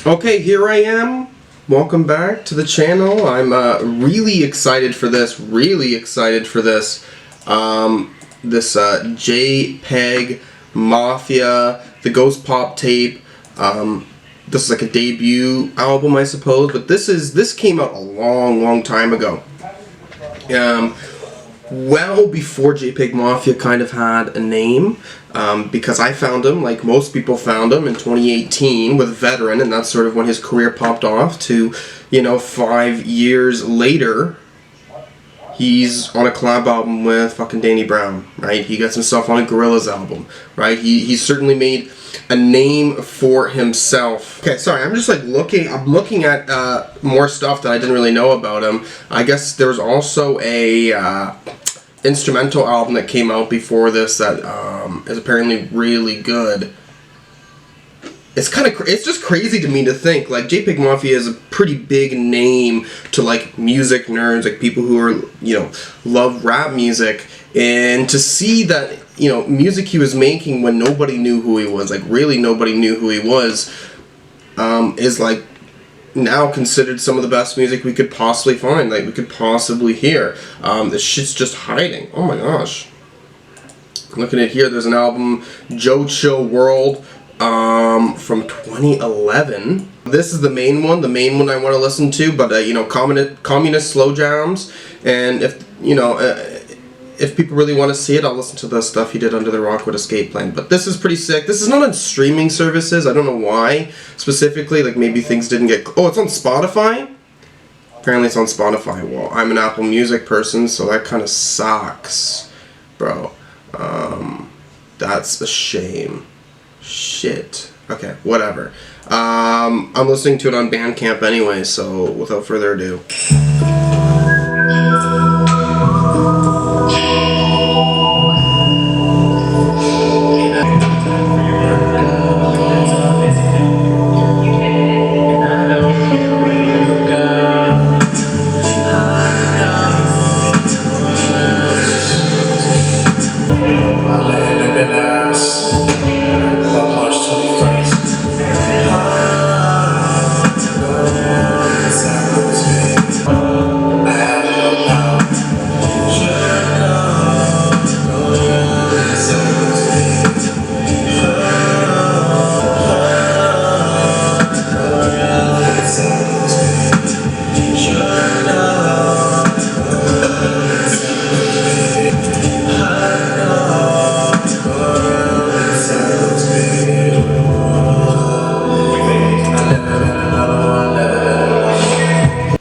Okay, here I am. Welcome back to the channel. I'm really excited for this. This JPEGMAFIA, the Ghost Pop tape. This is like a debut album, I suppose. But this came out a long time ago. Well before JPEGMAFIA kind of had a name, because I found him, like most people found him, in 2018 with Veteran, and that's sort of when his career popped off to, 5 years later, he's on a collab album with fucking Danny Brown, right? He gets himself on a Gorillaz album, right? He's certainly made a name for himself. Okay, sorry, I'm just I'm looking at more stuff that I didn't really know about him. I guess there was also a instrumental album that came out before this that is apparently really good. It's just crazy to me to think like JPEGMAFIA is a pretty big name to like music nerds, like people who are love rap music, and to see that music he was making when nobody knew who he was, like really nobody knew who he was, is like now considered some of the best music we could possibly find, like we could possibly hear. This shit's just hiding. Oh my gosh. Looking at here, there's an album, Joe Chill World, from 2011. This is the main one I want to listen to, but communist slow jams, and if people really want to see it, I'll listen to the stuff he did under the Rockwood Escape Plan. But this is pretty sick. This is not on streaming services. I don't know why specifically. Like maybe things didn't get. Oh, it's on Spotify? Apparently it's on Spotify. Well, I'm an Apple Music person, so that kind of sucks, bro. That's a shame. Shit. Okay, whatever. I'm listening to it on Bandcamp anyway, so without further ado.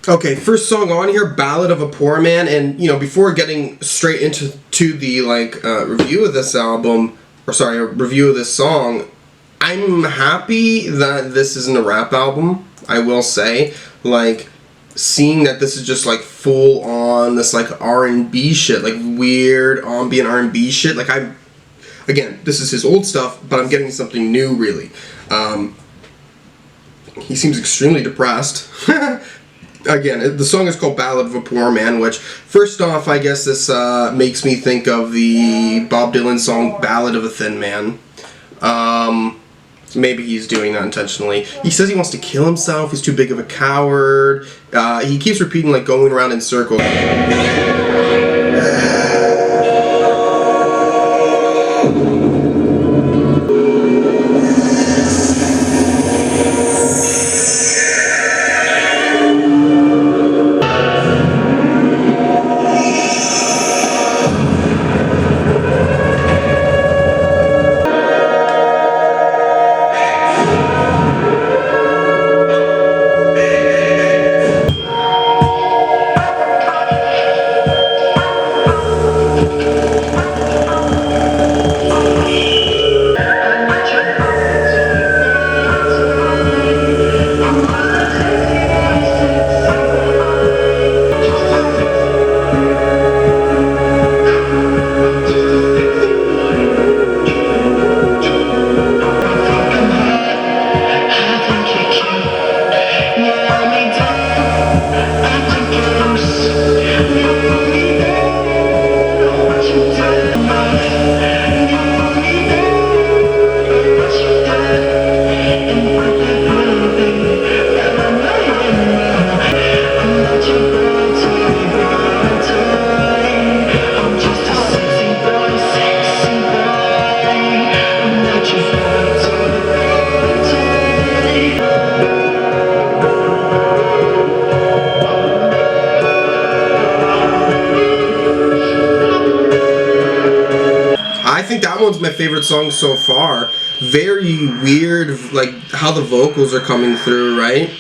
Okay, first song on here, Ballad of a Poor Man, and before getting straight into the review of this album, or sorry, a review of this song, I'm happy that this isn't a rap album. I will say, like, seeing that this is just like full on this like R&B shit, like weird ambient R&B shit. Like again, this is his old stuff, but I'm getting something new really. He seems extremely depressed. Again, the song is called Ballad of a Poor Man, which, first off, I guess this makes me think of the Bob Dylan song Ballad of a Thin Man. So maybe he's doing that intentionally. He says he wants to kill himself, he's too big of a coward. He keeps repeating, like, going around in circles. my favorite songs so far. Very weird, like how the vocals are coming through, right?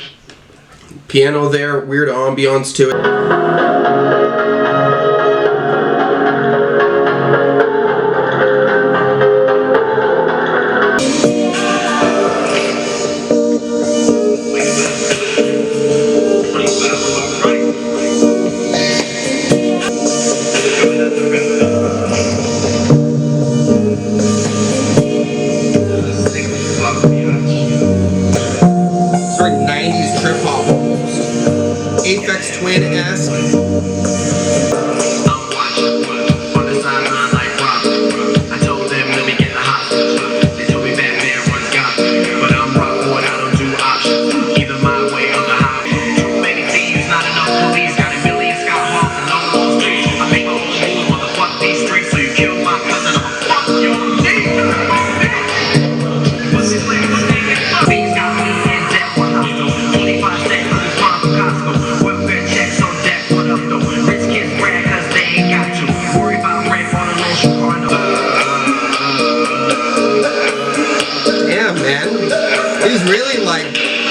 Piano there, weird ambiance to it.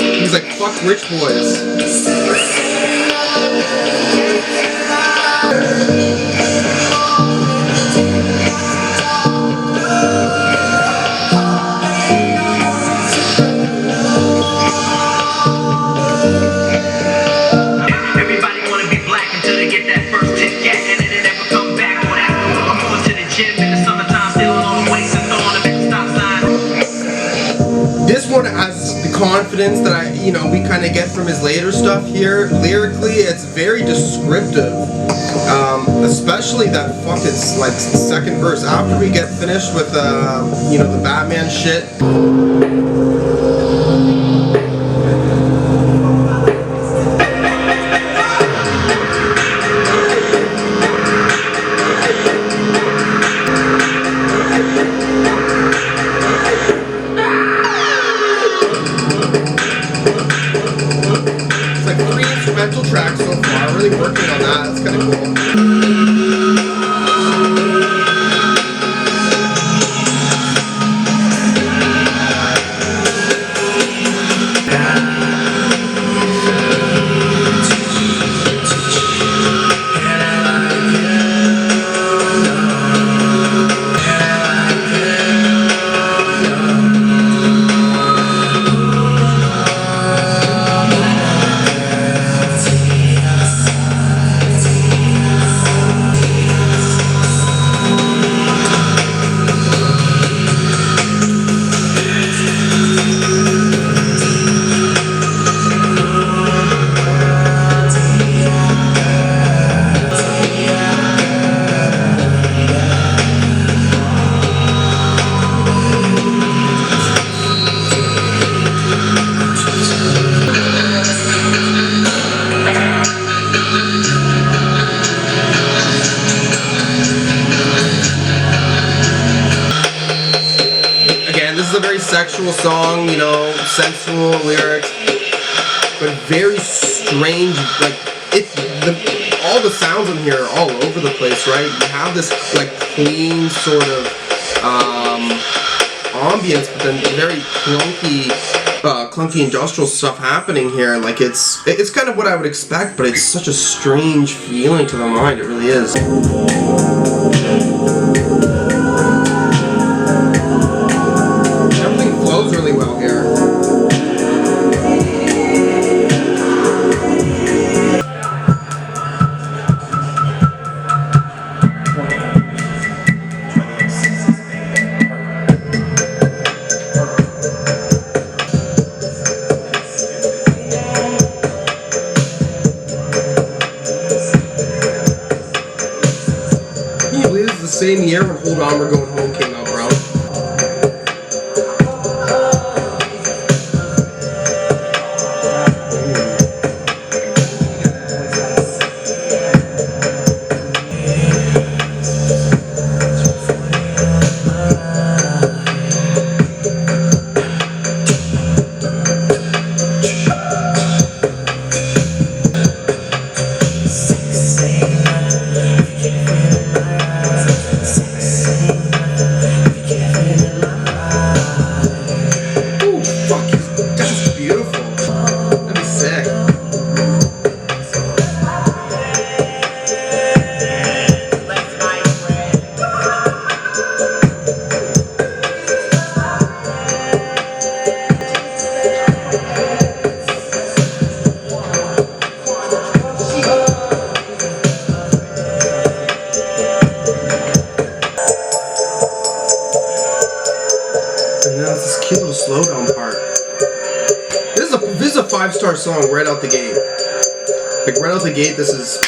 He's like, fuck rich boys. Everybody wanna be black until they get that first tit cat, and then they never come back on that. I'm going to the gym in the summertime, still on the waist and throwing them at the stop sign. This one has the confidence that we kind of get from his later stuff here. Lyrically, it's very descriptive. Especially that fucking like second verse after we get finished with the Batman shit. Track so far, really working on that. It's kind of cool. This is a very sexual song, sensual lyrics, but very strange. Like all the sounds in here are all over the place, right? You have this like clean sort of ambience, but then very clunky industrial stuff happening here. Like it's kind of what I would expect, but it's such a strange feeling to the mind. It really is. Really well here. Can you believe this is the same year when Hold On We're Going Home came out, bro? 5-star song right out the gate. Like right out the gate, this is.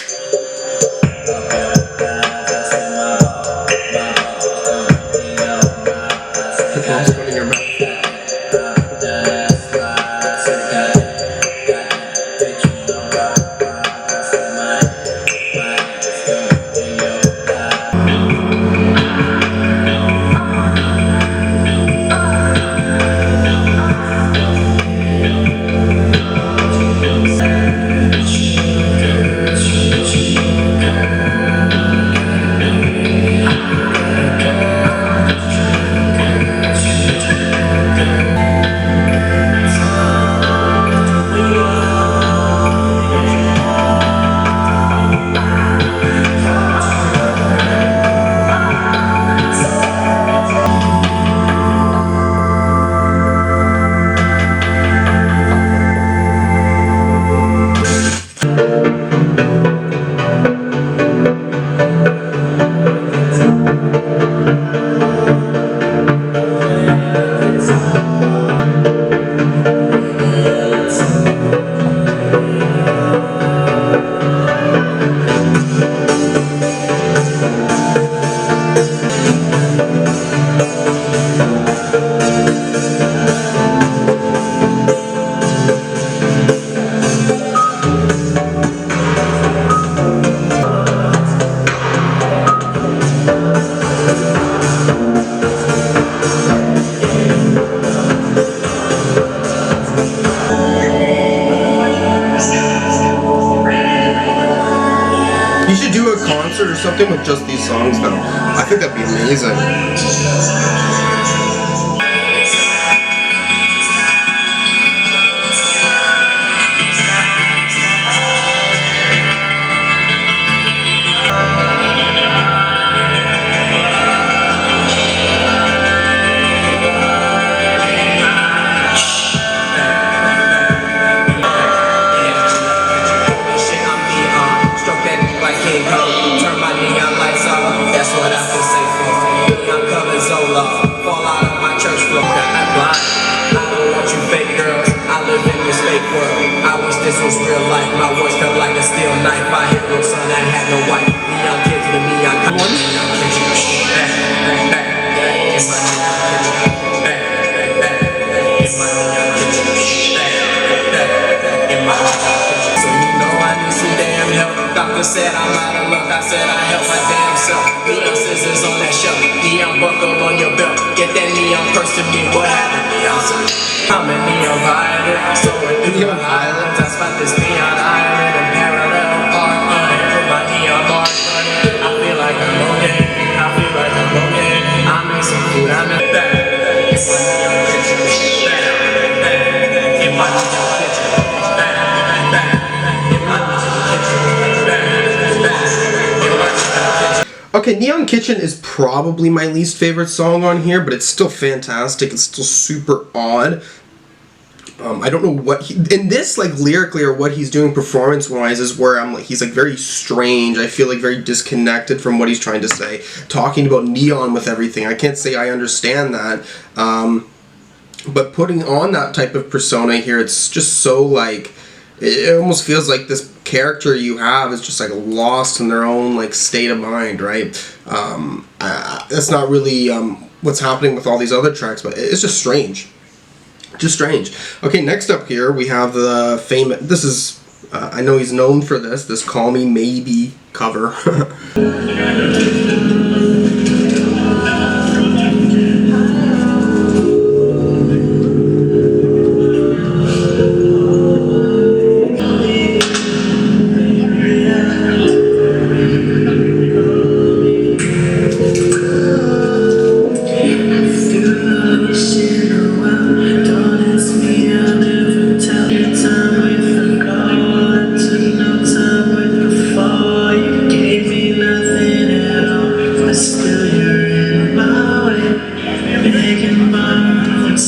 You should do a concert or something with just these songs though. I think that'd be amazing. This was real life, my voice cut like a steel knife. I hit no son that had no wife. Neon kids to me, I'm in my neon kitchen. So you know I need some damn help. Doctor said I'm out of luck. I said I help my damn self. Neon scissors on that shelf, neon buckle on your belt. Get that neon purse to me. What happened, neon? I'm a neon violet, so in neon islands. I spot this neon island and parallel park on it with my neon mark on it. I feel like I'm okay. I feel like I'm okay. I make some food. I'm in that. In my neon kitchen. In my neon kitchen. In my neon kitchen. Okay, Neon Kitchen is probably my least favorite song on here, but it's still fantastic. It's still super odd. I don't know what he, in this, like, lyrically, or what he's doing performance-wise is where I'm like, he's like very strange. I feel like very disconnected from what he's trying to say. Talking about neon with everything. I can't say I understand that. But putting on that type of persona here, it's just so like, it almost feels like this character you have is just like lost in their own like state of mind, right? That's not really what's happening with all these other tracks, but it's just strange. Just strange. Okay, next up here we have the famous, this is, I know he's known for this Call Me Maybe cover.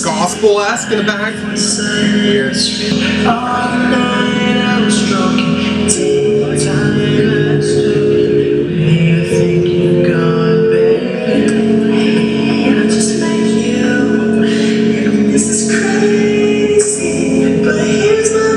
Gospel-esque in the back. Weird. All night I was stroking deep time. You think you're gone, baby. I just met you. This is crazy, but here's my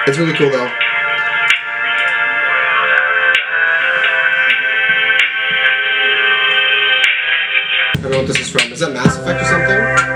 It's really cool though. I don't know what this is from. Is that Mass Effect or something?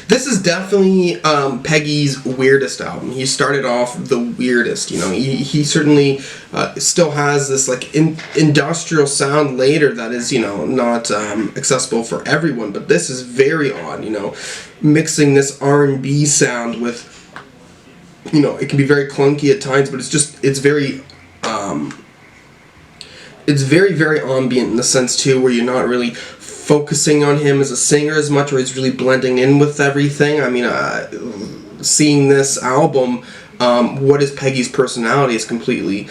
This is definitely Peggy's weirdest album. He started off the weirdest, you know. He certainly still has this like industrial sound later that is, you know, not accessible for everyone. But this is very odd, you know, mixing this R&B sound with, you know, it can be very clunky at times, but it's very very ambient in the sense too, where you're not really focusing on him as a singer as much, or he's really blending in with everything. I mean, seeing this album, what is Peggy's personality is completely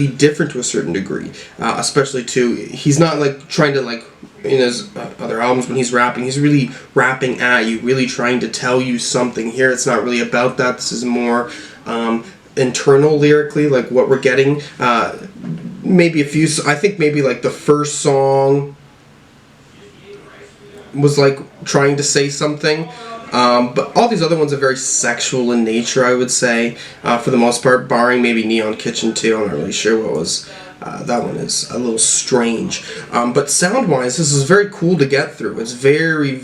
different to a certain degree. Especially too, he's not like trying to like in his other albums when he's rapping. He's really rapping at you, really trying to tell you something. Here, it's not really about that. This is more internal lyrically, like what we're getting. Maybe a few. I think maybe like the first song was like trying to say something, but all these other ones are very sexual in nature, I would say, for the most part, barring maybe Neon Kitchen⁴. I'm not really sure what was. That one is a little strange, but sound-wise, this is very cool to get through. It's very,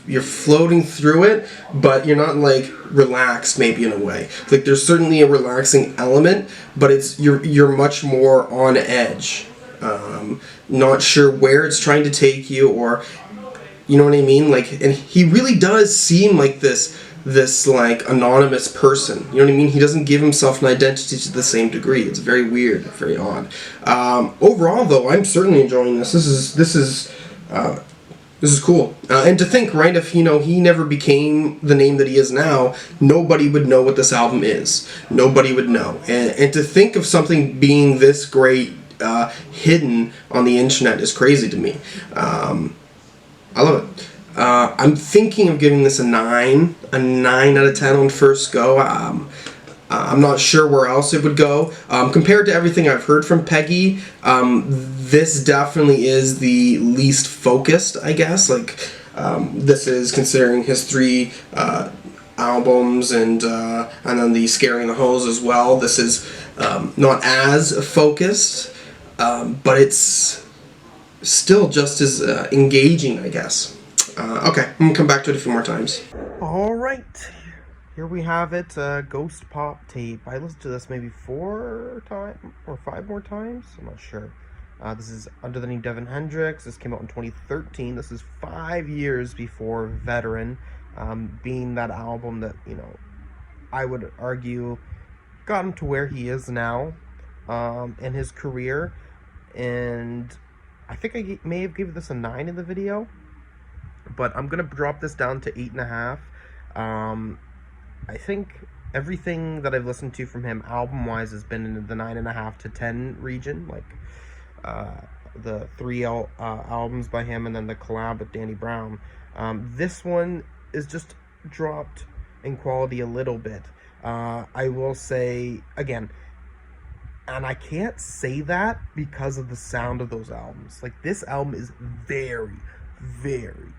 you're floating through it, but you're not like relaxed, maybe in a way. Like there's certainly a relaxing element, but you're much more on edge, not sure where it's trying to take you, or you know what I mean? Like, and he really does seem like this like anonymous person. You know what I mean? He doesn't give himself an identity to the same degree. It's very weird, very odd. Overall, though, I'm certainly enjoying this. This is cool. And to think, right, if you know he never became the name that he is now, nobody would know what this album is. Nobody would know. And to think of something being this great hidden on the internet is crazy to me. I love it. I'm thinking of giving this a 9 out of 10 on first go. I'm not sure where else it would go. Compared to everything I've heard from Peggy, this definitely is the least focused, I guess. Like, this is considering his 3 albums and then the Scaring the Hoes as well. This is not as focused, but it's still just as engaging, I guess. Okay, I'm gonna come back to it a few more times. Alright, here we have it, Ghost Pop Tape. I listened to this maybe 4 times or 5 more times, I'm not sure. This is under the name Devon Hendryx. This came out in 2013. This is 5 years before Veteran, being that album that, you know, I would argue got him to where he is now in his career. And I think I may have given this a 9 in the video, but I'm gonna drop this down to 8.5. I think everything that I've listened to from him album-wise has been in the 9.5 to 10 region, like the 3 albums by him and then the collab with Danny Brown. This one is just dropped in quality a little bit. I will say, again, and I can't say that because of the sound of those albums. Like, this album is very, very,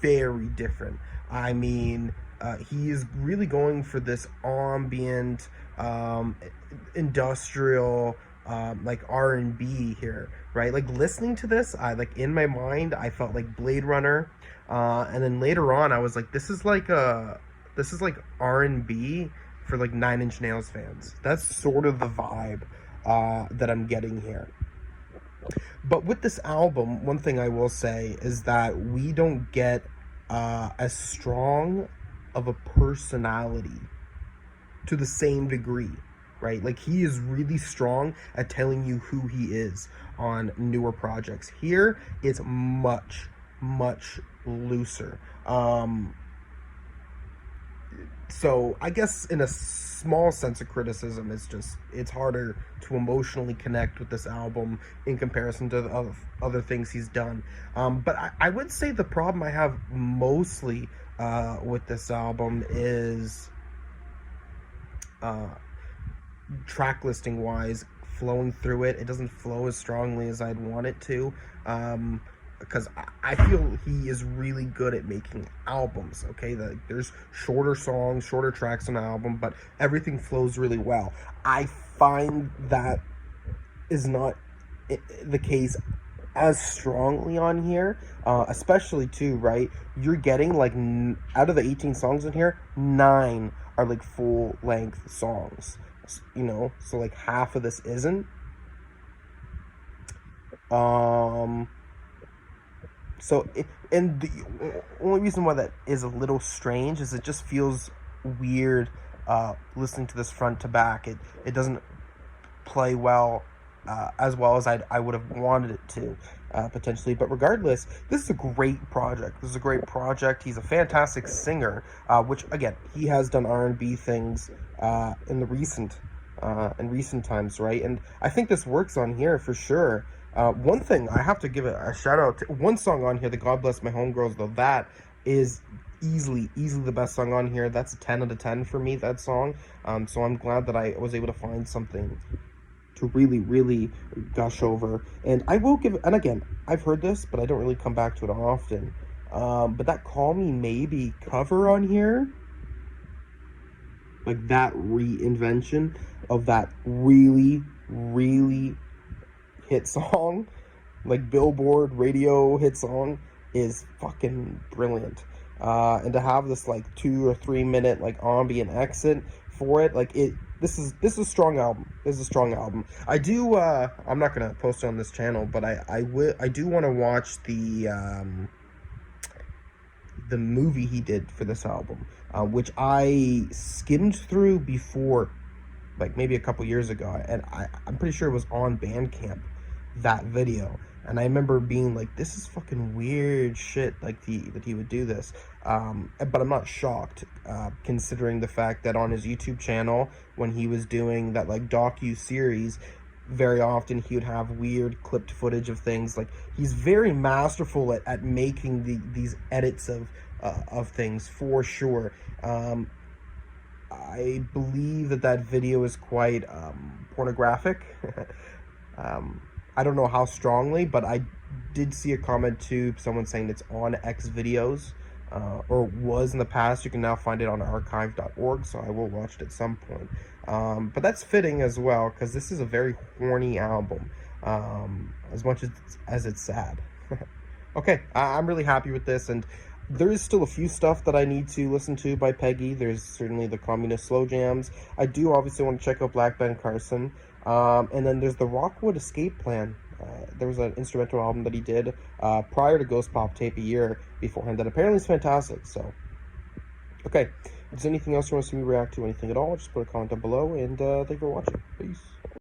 very different. I mean, he is really going for this ambient, industrial, like R&B here, right? Like, listening to this, I like in my mind, I felt like Blade Runner, and then later on, I was like, this is like R&B for like 9 Inch Nails fans. That's sort of the vibe that I'm getting here. But with this album, one thing I will say is that we don't get as strong of a personality to the same degree, right? Like, he is really strong at telling you who he is on newer projects. Here, it's much, much looser. So I guess in a small sense of criticism, it's harder to emotionally connect with this album in comparison to the other things he's done. But I would say the problem I have mostly with this album is track listing wise, flowing through it. It doesn't flow as strongly as I'd want it to. Because I feel he is really good at making albums, okay? There's shorter songs, shorter tracks on an album, but everything flows really well. I find that is not the case as strongly on here, especially too, right? You're getting like out of the 18 songs in here, 9 are like full length songs, you know, so like half of this isn't. So and the only reason why that is a little strange is it just feels weird listening to this front to back. It doesn't play well as I would have wanted it to, potentially. But regardless, this is a great project. This is a great project. He's a fantastic singer, which again, he has done R&B things in recent times, right? And I think this works on here for sure. One thing I have to give a shout out to, one song on here, the God Bless My Homegirls, though, that is easily the best song on here. That's a 10 out of 10 for me, that song. So I'm glad that I was able to find something to really gush over. And I will give, and again, I've heard this, but I don't really come back to it often. But that Call Me Maybe cover on here, like that reinvention of that really hit song, like Billboard radio hit song, is fucking brilliant. And to have this like 2 or 3 minute like ambient exit for it, like this is a strong album. This is a strong album. I do I'm not gonna post it on this channel, but I do want to watch the movie he did for this album, which I skimmed through before, like maybe a couple years ago, and I'm pretty sure it was on Bandcamp, that video. And I remember being like, this is fucking weird shit, like that he would do this. But I'm not shocked, considering the fact that on his YouTube channel, when he was doing that like docu-series, very often he would have weird clipped footage of things. Like, he's very masterful at making these edits of things, for sure. I believe that video is quite pornographic. I don't know how strongly, but I did see a comment too, someone saying it's on X videos, or was in the past. You can now find it on archive.org, so I will watch it at some point. But that's fitting as well, because this is a very horny album, as much as it's sad. Okay, I'm really happy with this, and there is still a few stuff that I need to listen to by Peggy. There's certainly the Communist Slow Jams. I do obviously want to check out Black Ben Carson. And then there's the Rockwood Escape Plan. There was an instrumental album that he did prior to Ghost Pop Tape a year beforehand that apparently is fantastic. So, okay. If there's anything else you want to see me react to, anything at all, just put a comment down below. And thank you for watching. Peace.